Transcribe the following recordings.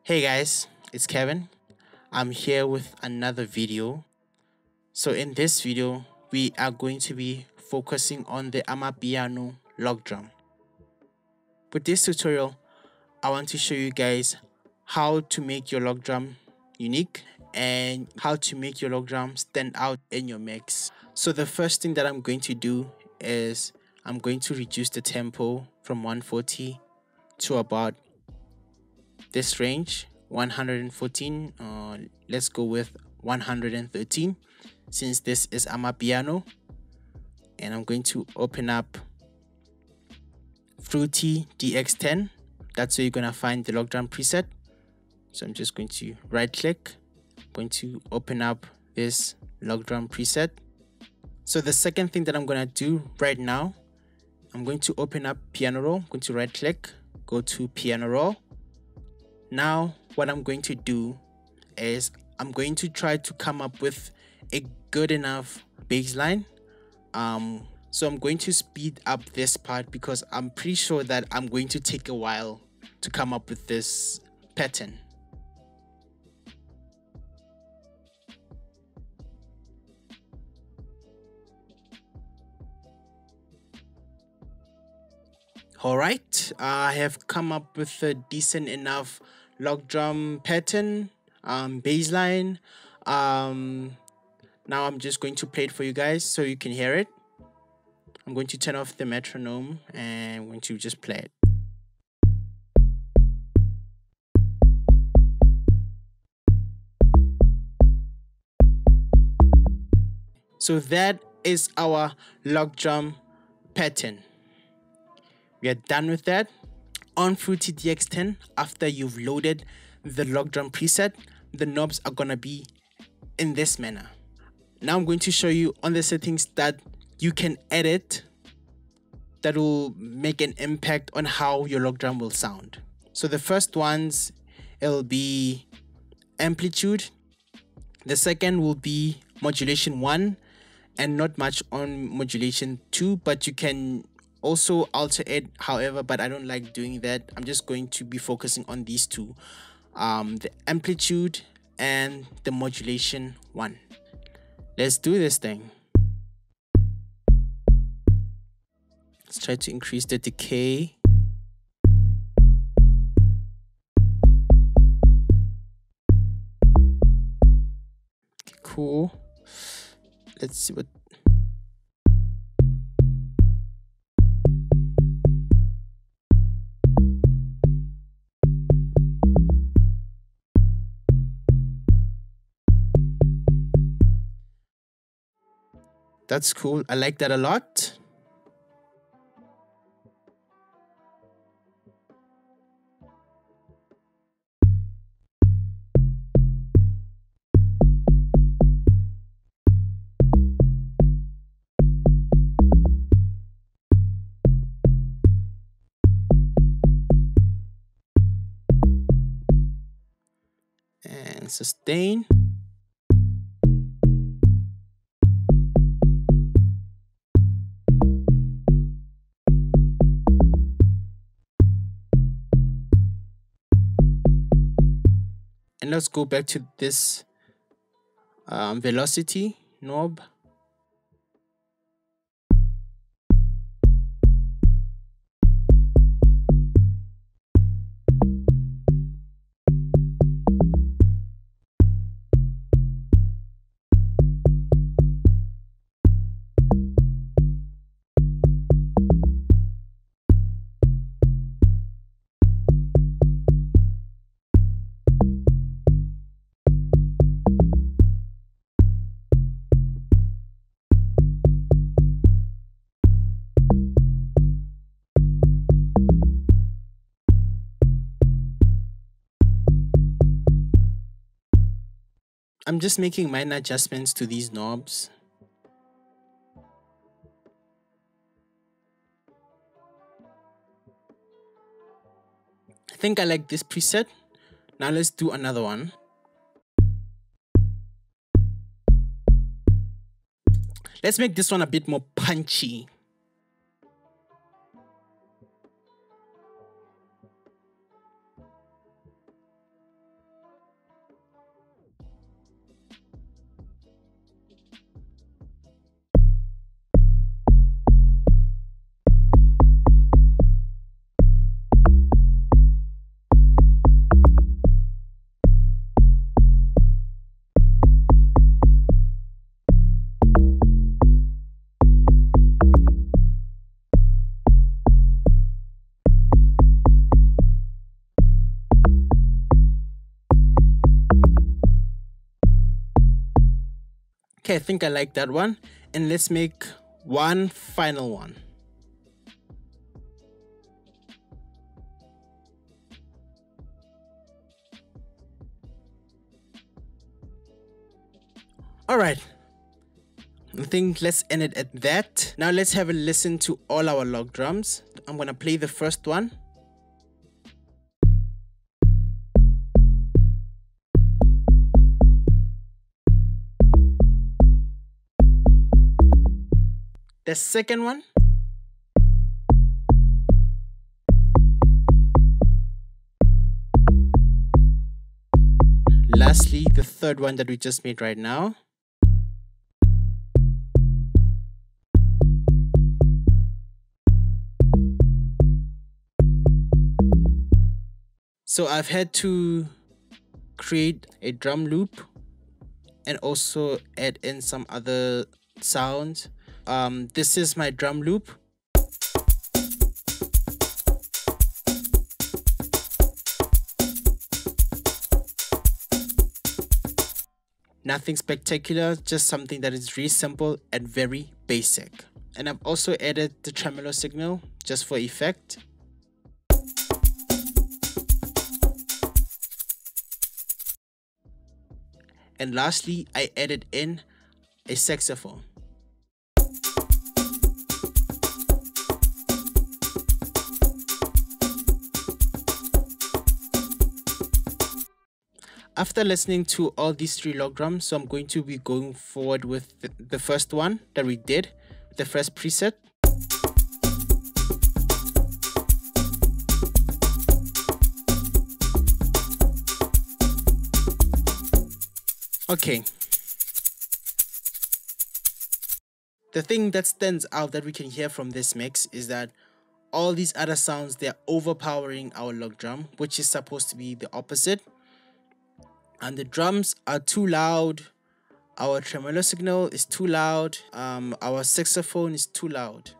Hey guys, it's Kevin. I'm here with another video. So in this video, we are going to be focusing on the Amapiano log drum. With this tutorial, I want to show you guys how to make your log drum unique and how to make your log drum stand out in your mix. So the first thing that I'm going to do is I'm going to reduce the tempo from 140 to about this range, 114. Let's go with 113 since this is Amapiano. And I'm going to open up Fruity DX10. That's where you're gonna find the log drum preset. So I'm just going to right click, going to open up this log drum preset. So the second thing that I'm gonna do right now, I'm going to open up piano roll. I'm going to right click, go to piano roll. Now what I'm going to do is I'm going to try to come up with a good enough bass line. So I'm going to speed up this part because I'm pretty sure that I'm going to take a while to come up with this pattern. Alright, I have come up with a decent enough log drum pattern, bass line. Now I'm just going to play it for you guys so you can hear it. I'm going to turn off the metronome and I'm going to just play it. So that is our log drum pattern. We are done with that. On Fruity DX10, after you've loaded the log drum preset, the knobs are gonna be in this manner. Now I'm going to show you on the settings that you can edit that will make an impact on how your log drum will sound. So the first ones, it'll be amplitude. The second will be modulation 1 and not much on modulation 2, but you can also alter it however, but I don't like doing that. I'm just going to be focusing on these two, the amplitude and the modulation 1. Let's do this thing. Let's try to increase the decay. Okay, cool. Let's see what. That's cool. I like that a lot. And sustain. And let's go back to this velocity knob. I'm just making minor adjustments to these knobs. I think I like this preset. Now let's do another one. Let's make this one a bit more punchy. Okay, I think I like that one. And let's make one final one. All right. I think let's end it at that. Now let's have a listen to all our log drums. I'm gonna play the first one. The second one. Lastly, the third one that we just made right now. So I've had to create a drum loop and also add in some other sounds. This is my drum loop. Nothing spectacular, just something that is really simple and very basic. And I've also added the tremolo signal just for effect. And lastly, I added in a saxophone. After listening to all these three log drums, so I'm going to be going forward with the first one that we did, the first preset. Okay. The thing that stands out that we can hear from this mix is that all these other sounds, they're overpowering our log drum, which is supposed to be the opposite. And the drums are too loud, our tremolo signal is too loud, our saxophone is too loud.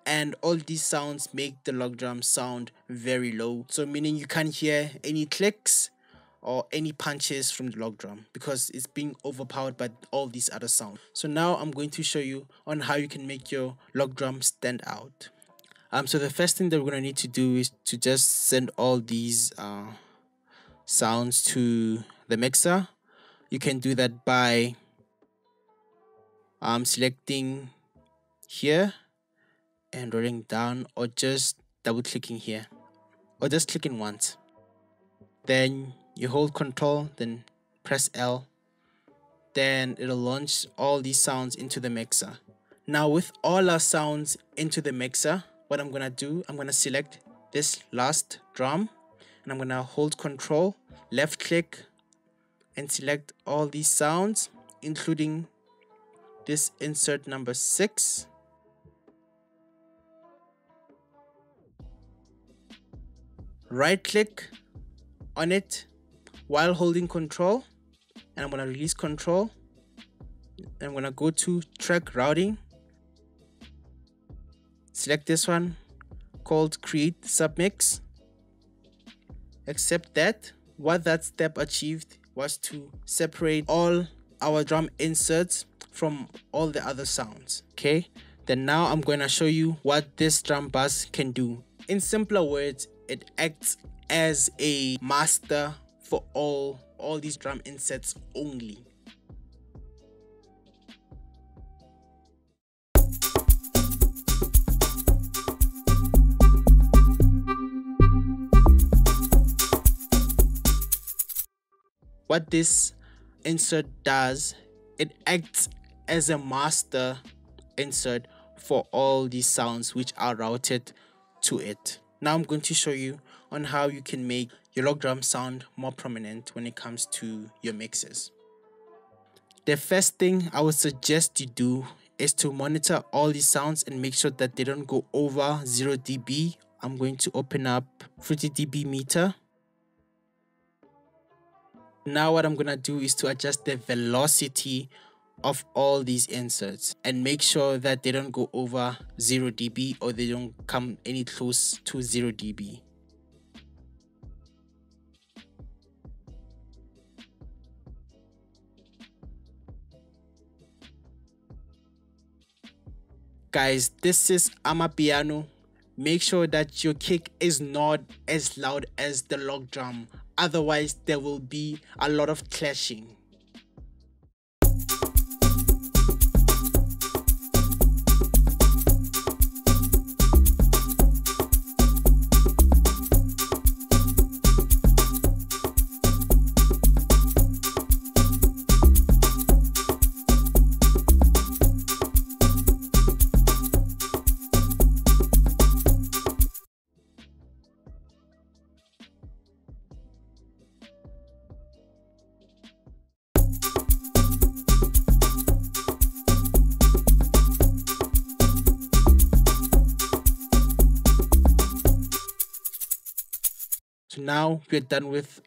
And all these sounds make the log drum sound very low. So meaning you can't hear any clicks or any punches from the log drum because it's being overpowered by all these other sounds. So now I'm going to show you on how you can make your log drum stand out. So the first thing that we're going to need to do is to just send all these sounds to the mixer. You can do that by selecting here and rolling down, or just double clicking here, or just clicking once. Then you hold Control, then press L, then it'll launch all these sounds into the mixer. Now with all our sounds into the mixer, what I'm gonna do, I'm gonna select this last drum and I'm gonna hold Control, left click, and select all these sounds, including this insert number 6. Right click on it while holding Control, and I'm gonna release Control. And I'm gonna go to track routing, select this one called Create Submix. Accept that. What that step achieved was to separate all our drum inserts from all the other sounds. Okay, then now I'm going to show you what this drum bus can do. In simpler words, it acts as a master for all these drum inserts only. What this insert does, it acts as a master insert for all these sounds which are routed to it. Now I'm going to show you on how you can make your log drum sound more prominent when it comes to your mixes. The first thing I would suggest you do is to monitor all these sounds and make sure that they don't go over 0 dB. I'm going to open up Fruity dB meter. Now what I'm gonna do is to adjust the velocity of all these inserts and make sure that they don't go over 0 dB or they don't come any close to 0 dB. Guys, this is Amapiano. Make sure that your kick is not as loud as the log drum, otherwise there will be a lot of clashing. So now we're done with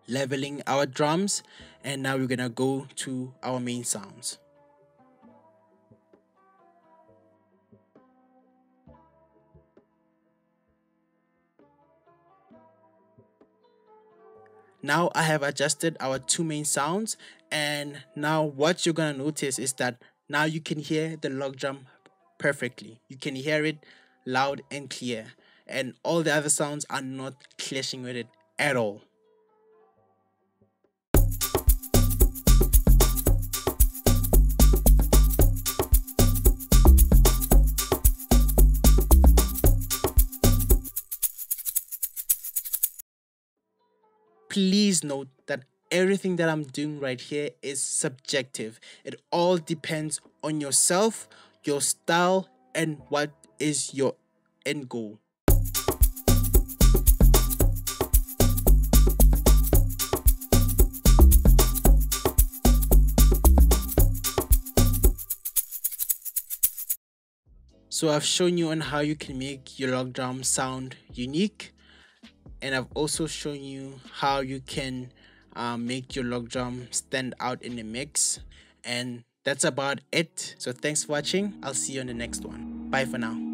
leveling our drums, and now we're gonna go to our main sounds. Now I have adjusted our two main sounds, and now what you're gonna notice is that now you can hear the log drum perfectly. You can hear it loud and clear, and all the other sounds are not clashing with it at all. Please note that everything that I'm doing right here is subjective. It all depends on yourself, your style, and what is your end goal. So I've shown you on how you can make your log drum sound unique, and I've also shown you how you can make your log drum stand out in the mix, and that's about it. So thanks for watching. I'll see you on the next one. Bye for now.